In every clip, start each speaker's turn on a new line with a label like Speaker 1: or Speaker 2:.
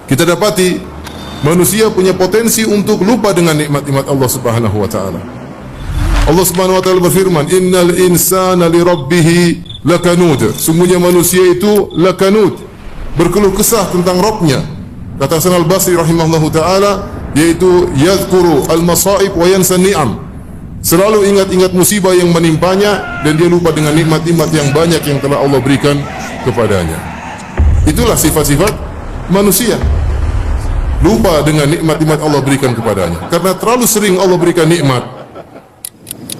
Speaker 1: kita dapati manusia punya potensi untuk lupa dengan nikmat-nikmat Allah Subhanahu wa taala. Allah Subhanahu wa taala berfirman, "Innal insana li rabbih lakanud." Sungguhnya manusia itu lakanud, berkeluh kesah tentang Rabbnya. Kata Hasan Al-Basri rahimahullahu taala, yaitu yadhkuru al-masaib wa yansa ni'am. Selalu ingat-ingat musibah yang menimpanya dan dia lupa dengan nikmat-nikmat yang banyak yang telah Allah berikan kepadanya. Itulah sifat-sifat manusia. Lupa dengan nikmat-nikmat Allah berikan kepadanya. Karena terlalu sering Allah berikan nikmat.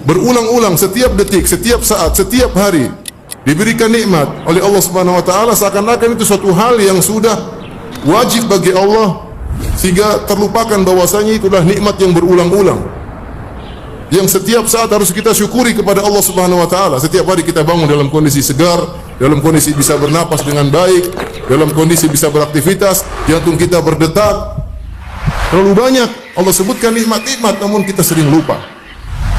Speaker 1: Berulang-ulang setiap detik, setiap saat, setiap hari diberikan nikmat oleh Allah Subhanahu wa taala, seakan-akan itu suatu hal yang sudah wajib bagi Allah, sehingga terlupakan bahwasanya itulah nikmat yang berulang-ulang, yang setiap saat harus kita syukuri kepada Allah Subhanahu wa taala. Setiap hari kita bangun dalam kondisi segar, dalam kondisi bisa bernapas dengan baik, dalam kondisi bisa beraktivitas, jantung kita berdetak. Terlalu banyak Allah sebutkan nikmat-nikmat, namun kita sering lupa.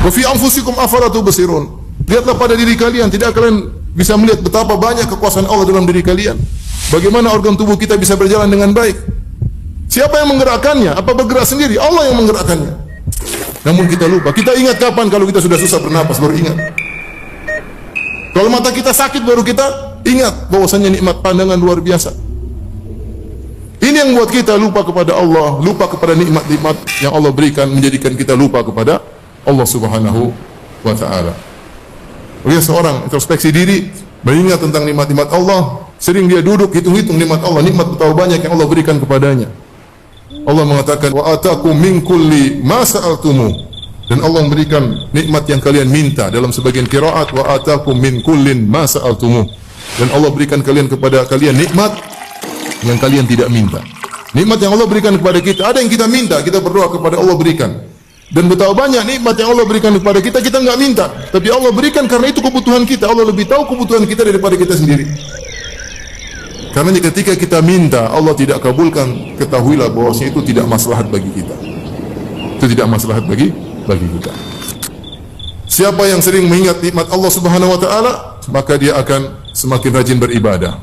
Speaker 1: Wa fi anfusikum afala tubsirun. Lihatlah pada diri kalian, tidak kalian bisa melihat betapa banyak kekuasaan Allah dalam diri kalian? Bagaimana organ tubuh kita bisa berjalan dengan baik? Siapa yang menggerakkannya? Apa bergerak sendiri? Allah yang menggerakkannya. Namun kita lupa. Kita ingat kapan? Kalau kita sudah susah bernapas baru ingat. Kalau mata kita sakit baru kita ingat bahwasanya nikmat pandangan luar biasa. Ini yang buat kita lupa kepada Allah, lupa kepada nikmat-nikmat yang Allah berikan, menjadikan kita lupa kepada Allah Subhanahu wa taala. Dia seorang introspeksi diri, mengingat tentang nikmat-nikmat Allah, sering dia duduk hitung-hitung nikmat Allah, nikmat betapa banyak yang Allah berikan kepadanya. Allah mengatakan, wa atakum min kulli ma sa'altumu, dan Allah memberikan nikmat yang kalian minta. Dalam sebagian qiraat, wa atakum min kullin ma sa'altumu, dan Allah berikan kepada kalian nikmat yang kalian tidak minta. Nikmat yang Allah berikan kepada kita, ada yang kita minta, kita berdoa kepada Allah berikan. Dan betapa banyak nikmat yang Allah berikan kepada kita, kita enggak minta, tapi Allah berikan karena itu kebutuhan kita. Allah lebih tahu kebutuhan kita daripada kita sendiri. Karena ketika kita minta Allah tidak kabulkan, ketahuilah bahwasanya itu tidak maslahat bagi kita. Itu tidak maslahat bagi kita. Siapa yang sering mengingat nikmat Allah Subhanahu wa taala, maka dia akan semakin rajin beribadah.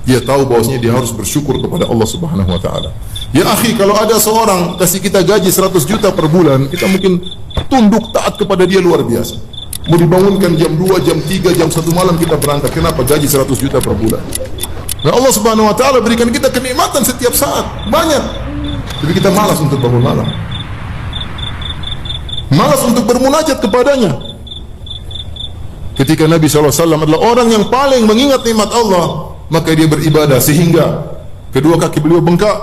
Speaker 1: Dia tahu bahwasanya dia harus bersyukur kepada Allah Subhanahu wa taala. Ya akhi, kalau ada seorang kasih kita gaji 100 juta per bulan, kita mungkin tunduk taat kepada dia luar biasa. Mau dibangunkan jam 2, jam 3, jam 1 malam kita berangkat. Kenapa? Gaji 100 juta per bulan. Nah, Allah Subhanahu wa taala berikan kita kenikmatan setiap saat, banyak. Tapi kita malas untuk bangun malam. Malas untuk bermunajat kepadanya. Ketika Nabi SAW adalah orang yang paling mengingat nikmat Allah, maka dia beribadah sehingga kedua kaki beliau bengkak,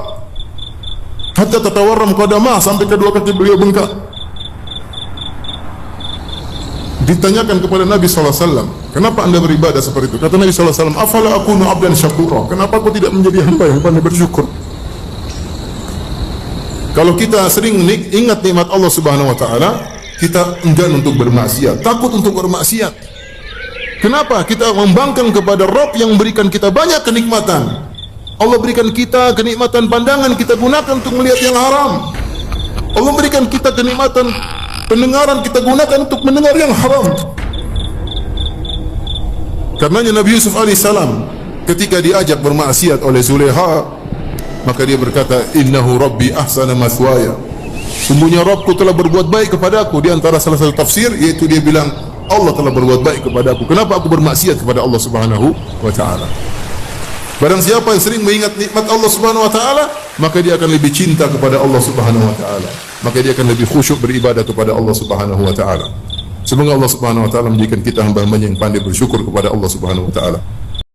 Speaker 1: hatta tatawarram qadamah, sampai kedua kaki beliau bengkak. Ditanyakan kepada Nabi SAW, kenapa anda beribadah seperti itu? Kata Nabi SAW, afala akunu abdan syakura, kenapa aku tidak menjadi hamba yang pandai bersyukur? Kalau kita sering ingat nikmat Allah Subhanahu wa taala, kita enggan untuk bermaksiat, takut untuk bermaksiat. Kenapa? Kita membangkang kepada Rabb yang memberikan kita banyak kenikmatan. Allah berikan kita kenikmatan pandangan, kita gunakan untuk melihat yang haram. Allah berikan kita kenikmatan pendengaran, kita gunakan untuk mendengar yang haram. Karenanya Nabi Yusuf alaihissalam ketika diajak bermaksiat oleh Zulekha, maka dia berkata, innahu rabbi ahsana mathwaya, sungguhnya Rabbku telah berbuat baik kepadaku. Di antara salah satu tafsir yaitu dia bilang, Allah telah berbuat baik kepadaku, kenapa aku bermaksiat kepada Allah Subhanahu wa taala? Barang siapa yang sering mengingat nikmat Allah Subhanahu wa taala, maka dia akan lebih cinta kepada Allah Subhanahu wa taala. Maka dia akan lebih khusyuk beribadah kepada Allah Subhanahu wa taala. Semoga Allah Subhanahu wa taala menjadikan kita hamba-hamba yang pandai bersyukur kepada Allah Subhanahu wa taala.